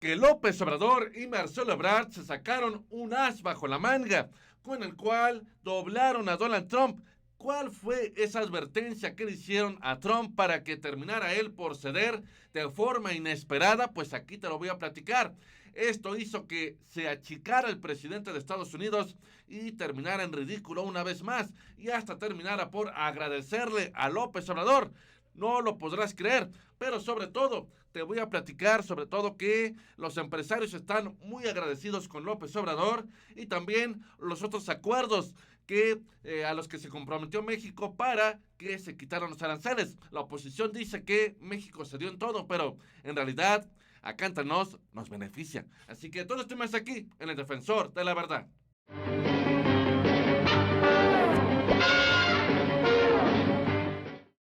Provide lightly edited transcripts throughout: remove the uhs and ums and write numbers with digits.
Que López Obrador y Marcelo Ebrard se sacaron un as bajo la manga, con el cual doblaron a Donald Trump. ¿Cuál fue esa advertencia que le hicieron a Trump para que terminara él por ceder de forma inesperada? Pues aquí te lo voy a platicar. Esto hizo que se achicara el presidente de Estados Unidos y terminara en ridículo una vez más, y hasta terminara por agradecerle a López Obrador. No lo podrás creer, pero sobre todo te voy a platicar sobre todo que los empresarios están muy agradecidos con López Obrador, y también los otros acuerdos que a los que se comprometió México para que se quitaran los aranceles. La oposición dice que México se dio en todo, pero en realidad acá entre nos beneficia. Así que todo esto más aquí en El Defensor de la Verdad.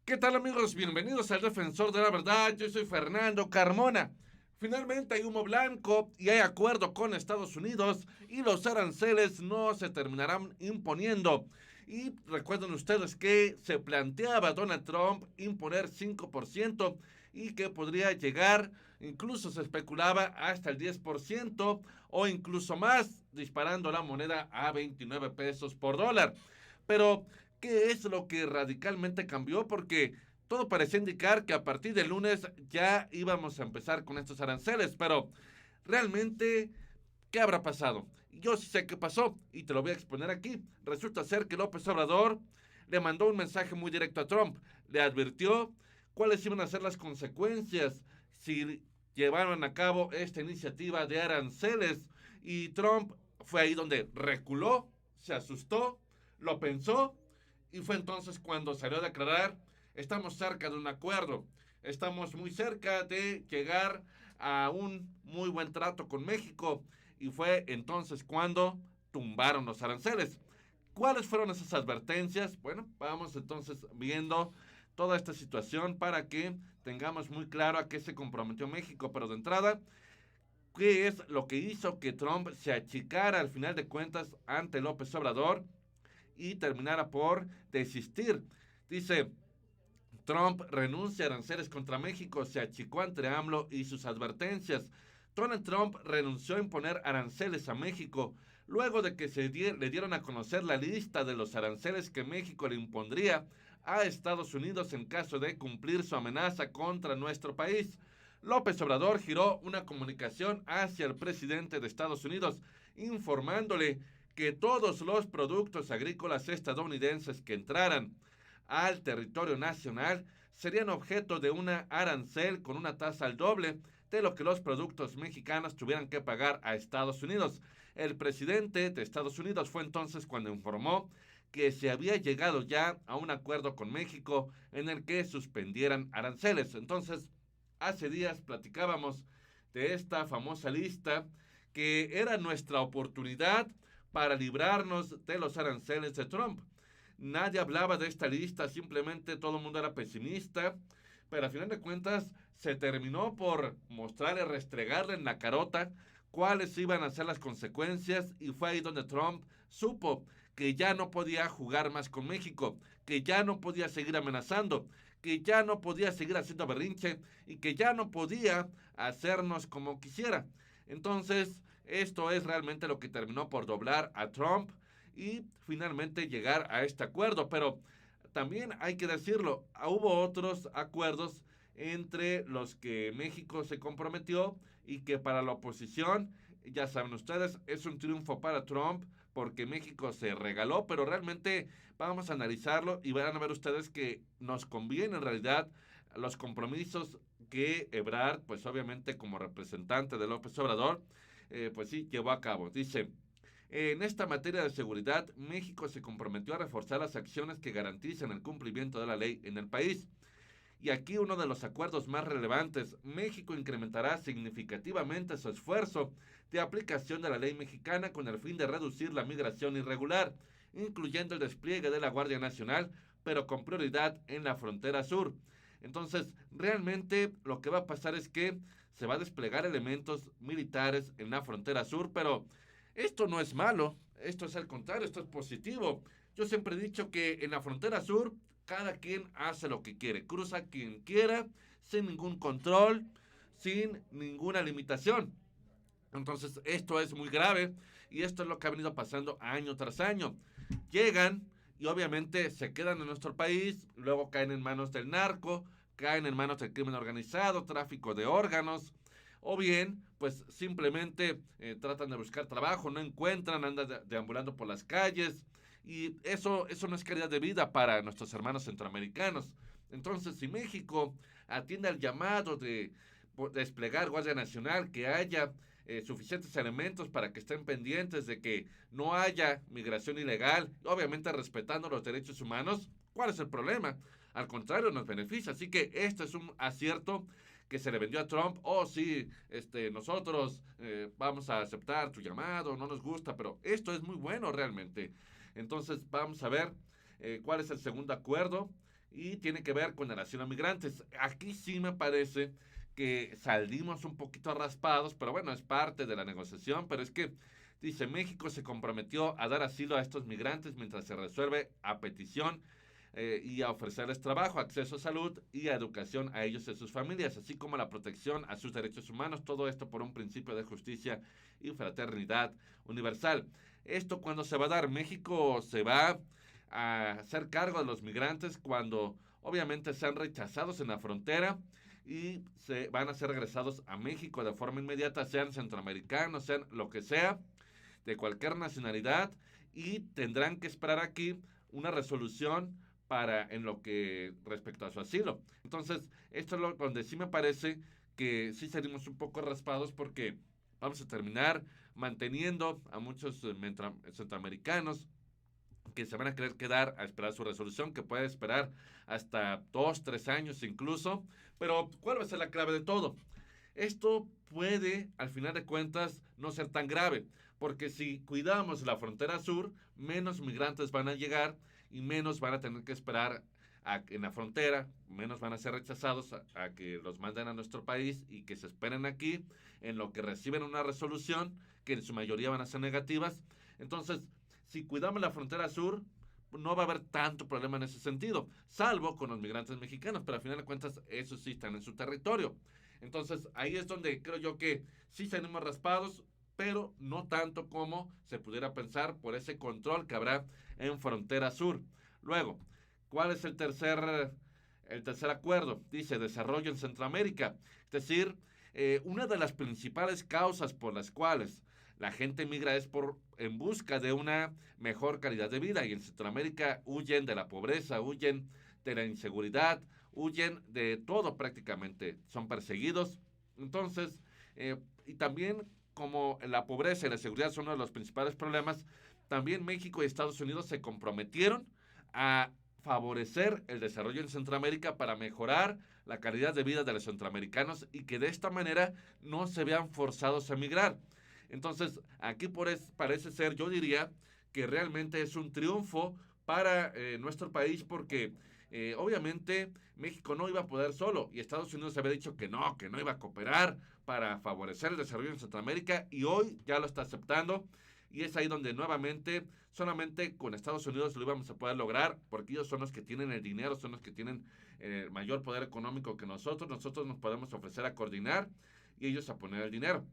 ¿Qué tal, amigos? Bienvenidos al Defensor de la Verdad. Yo soy Fernando Carmona. Finalmente hay humo blanco y hay acuerdo con Estados Unidos, y los aranceles no se terminarán imponiendo. Y recuerden ustedes que se planteaba Donald Trump imponer 5% y que podría llegar, incluso se especulaba, hasta el 10% o incluso más, disparando la moneda a 29 pesos por dólar. Pero ¿qué es lo que radicalmente cambió? Porque todo parecía indicar que a partir del lunes ya íbamos a empezar con estos aranceles, pero realmente, ¿qué habrá pasado? Yo sí sé qué pasó y te lo voy a exponer aquí. Resulta ser que López Obrador le mandó un mensaje muy directo a Trump. Le advirtió cuáles iban a ser las consecuencias si llevaron a cabo esta iniciativa de aranceles, y Trump fue ahí donde reculó, se asustó, lo pensó, y fue entonces cuando salió a declarar: estamos cerca de un acuerdo, estamos muy cerca de llegar a un muy buen trato con México. Y fue entonces cuando tumbaron los aranceles. ¿Cuáles fueron esas advertencias? Bueno, vamos entonces viendo toda esta situación para que tengamos muy claro a qué se comprometió México. Pero de entrada, ¿qué es lo que hizo que Trump se achicara al final de cuentas ante López Obrador y terminara por desistir? Dice: Trump renuncia a aranceles contra México, se achicó ante AMLO y sus advertencias. Donald Trump renunció a imponer aranceles a México luego de que le dieron a conocer la lista de los aranceles que México le impondría a Estados Unidos en caso de cumplir su amenaza contra nuestro país. López Obrador giró una comunicación hacia el presidente de Estados Unidos informándole que todos los productos agrícolas estadounidenses que entraran al territorio nacional serían objeto de una arancel con una tasa al doble de lo que los productos mexicanos tuvieran que pagar a Estados Unidos. El presidente de Estados Unidos fue entonces cuando informó que se había llegado ya a un acuerdo con México en el que suspendieran aranceles. Entonces, hace días platicábamos de esta famosa lista que era nuestra oportunidad para librarnos de los aranceles de Trump. Nadie hablaba de esta lista, simplemente todo el mundo era pesimista, pero a final de cuentas se terminó por mostrarle, restregarle en la carota cuáles iban a ser las consecuencias, y fue ahí donde Trump supo que ya no podía jugar más con México, que ya no podía seguir amenazando, que ya no podía seguir haciendo berrinche y que ya no podía hacernos como quisiera. Entonces, esto es realmente lo que terminó por doblar a Trump y finalmente llegar a este acuerdo. Pero también hay que decirlo, hubo otros acuerdos entre los que México se comprometió y que para la oposición, ya saben ustedes, es un triunfo para Trump porque México se regaló, pero realmente vamos a analizarlo y van a ver ustedes que nos conviene en realidad los compromisos que Ebrard, pues obviamente como representante de López Obrador, pues sí, llevó a cabo. Dice: en esta materia de seguridad, México se comprometió a reforzar las acciones que garanticen el cumplimiento de la ley en el país. Y aquí uno de los acuerdos más relevantes: México incrementará significativamente su esfuerzo de aplicación de la ley mexicana con el fin de reducir la migración irregular, incluyendo el despliegue de la Guardia Nacional, pero con prioridad en la frontera sur. Entonces, realmente lo que va a pasar es que se va a desplegar elementos militares en la frontera sur, pero esto no es malo, esto es al contrario, esto es positivo. Yo siempre he dicho que en la frontera sur cada quien hace lo que quiere, cruza quien quiera, sin ningún control, sin ninguna limitación. Entonces, esto es muy grave y esto es lo que ha venido pasando año tras año. Llegan y obviamente se quedan en nuestro país, luego caen en manos del narco, caen en manos del crimen organizado, tráfico de órganos, o bien, pues simplemente tratan de buscar trabajo, no encuentran, andan deambulando por las calles, y eso no es calidad de vida para nuestros hermanos centroamericanos. Entonces, si México atiende al llamado de desplegar Guardia Nacional, que haya suficientes elementos para que estén pendientes de que no haya migración ilegal, obviamente respetando los derechos humanos, ¿cuál es el problema? Al contrario, nos beneficia. Así que esto es un acierto que se le vendió a Trump. Oh, sí, nosotros vamos a aceptar tu llamado, no nos gusta, pero esto es muy bueno realmente. Entonces, vamos a ver cuál es el segundo acuerdo y tiene que ver con el asilo a migrantes. Aquí sí me parece que salimos un poquito raspados, pero bueno, es parte de la negociación, pero es que dice, México se comprometió a dar asilo a estos migrantes mientras se resuelve a petición y a ofrecerles trabajo, acceso a salud y a educación a ellos y a sus familias, así como la protección a sus derechos humanos, todo esto por un principio de justicia y fraternidad universal. Esto cuando se va a dar, México se va a hacer cargo de los migrantes cuando obviamente sean rechazados en la frontera y se van a ser regresados a México de forma inmediata, sean centroamericanos, sean lo que sea, de cualquier nacionalidad, y tendrán que esperar aquí una resolución para en lo que respecto a su asilo. Entonces, esto es lo donde sí me parece que sí salimos un poco raspados porque vamos a terminar manteniendo a muchos centroamericanos que se van a querer quedar a esperar su resolución, que puede esperar hasta 2, 3 años incluso. Pero, ¿cuál va a ser la clave de todo? Esto puede, al final de cuentas, no ser tan grave, porque si cuidamos la frontera sur, menos migrantes van a llegar y menos van a tener que esperar en la frontera, menos van a ser rechazados a que los manden a nuestro país y que se esperen aquí en lo que reciben una resolución, que en su mayoría van a ser negativas. Entonces, si cuidamos la frontera sur, no va a haber tanto problema en ese sentido, salvo con los migrantes mexicanos, pero al final de cuentas, esos sí están en su territorio. Entonces, ahí es donde creo yo que sí salimos raspados, pero no tanto como se pudiera pensar por ese control que habrá en frontera sur. Luego, ¿cuál es el tercer acuerdo? Dice desarrollo en Centroamérica. Es decir, una de las principales causas por las cuales la gente migra es en busca de una mejor calidad de vida, y en Centroamérica huyen de la pobreza, huyen de la inseguridad, huyen de todo prácticamente, son perseguidos. Entonces, y también como la pobreza y la seguridad son uno de los principales problemas, también México y Estados Unidos se comprometieron a favorecer el desarrollo en Centroamérica para mejorar la calidad de vida de los centroamericanos y que de esta manera no se vean forzados a migrar. Entonces, aquí parece ser, yo diría, que realmente es un triunfo para nuestro país porque obviamente México no iba a poder solo y Estados Unidos había dicho que no iba a cooperar para favorecer el desarrollo en Centroamérica y hoy ya lo está aceptando. Y es ahí donde nuevamente, solamente con Estados Unidos lo íbamos a poder lograr, porque ellos son los que tienen el dinero, son los que tienen mayor poder económico que nosotros. Nosotros nos podemos ofrecer a coordinar y ellos a poner el dinero.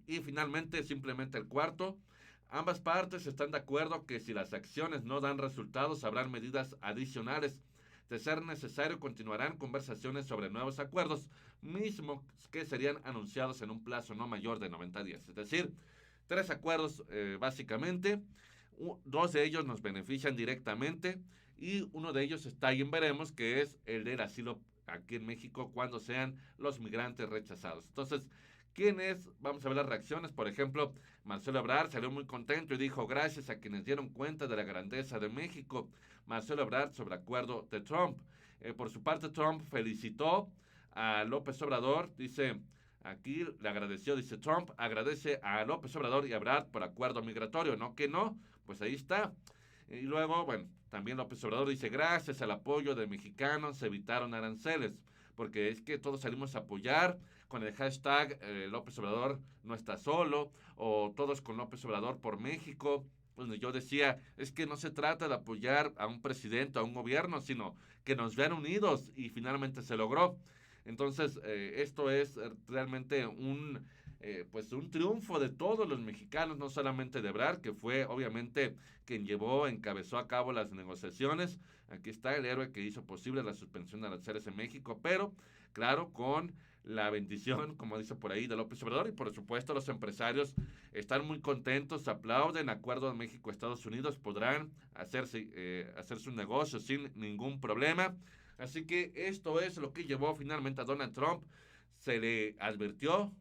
Y finalmente, simplemente el cuarto, ambas partes están de acuerdo que si las acciones no dan resultados, habrán medidas adicionales. De ser necesario, continuarán conversaciones sobre nuevos acuerdos, mismos que serían anunciados en un plazo no mayor de 90 días. Es decir, 3 acuerdos básicamente, dos de ellos nos benefician directamente y uno de ellos está ahí en veremos, que es el del asilo aquí en México cuando sean los migrantes rechazados. Entonces, ¿quiénes? Vamos a ver las reacciones. Por ejemplo, Marcelo Ebrard salió muy contento y dijo gracias a quienes dieron cuenta de la grandeza de México. Marcelo Ebrard sobre el acuerdo de Trump. Por su parte, Trump felicitó a López Obrador. Dice, aquí le agradeció, dice Trump, agradece a López Obrador y a Ebrard por acuerdo migratorio. No que no, pues ahí está. Y luego, bueno, también López Obrador dice, gracias al apoyo de mexicanos se evitaron aranceles, porque es que todos salimos a apoyar con el hashtag López Obrador no está solo, o todos con López Obrador por México, donde yo decía, es que no se trata de apoyar a un presidente, a un gobierno, sino que nos vean unidos, y finalmente se logró. Entonces, esto es realmente pues un triunfo de todos los mexicanos, no solamente de Ebrard, que fue obviamente quien encabezó a cabo las negociaciones. Aquí está el héroe que hizo posible la suspensión de aranceles en México, pero claro, con la bendición, como dice por ahí, de López Obrador, y por supuesto los empresarios están muy contentos, aplauden, acuerdo de México-Estados Unidos, podrán hacer sus negocios sin ningún problema. Así que esto es lo que llevó finalmente a Donald Trump. Se le advirtió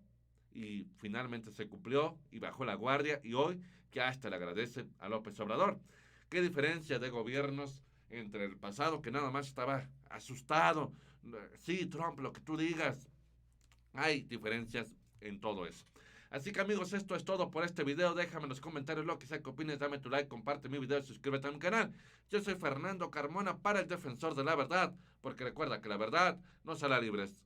y finalmente se cumplió y bajó la guardia, y hoy ya hasta le agradece a López Obrador. Qué diferencia de gobiernos entre el pasado, que nada más estaba asustado. Sí, Trump, lo que tú digas. Hay diferencias en todo eso. Así que amigos, esto es todo por este video. Déjame en los comentarios lo que sea que opines, dame tu like, comparte mi video y suscríbete a mi canal. Yo soy Fernando Carmona para el Defensor de la Verdad, porque recuerda que la verdad nos hará libres.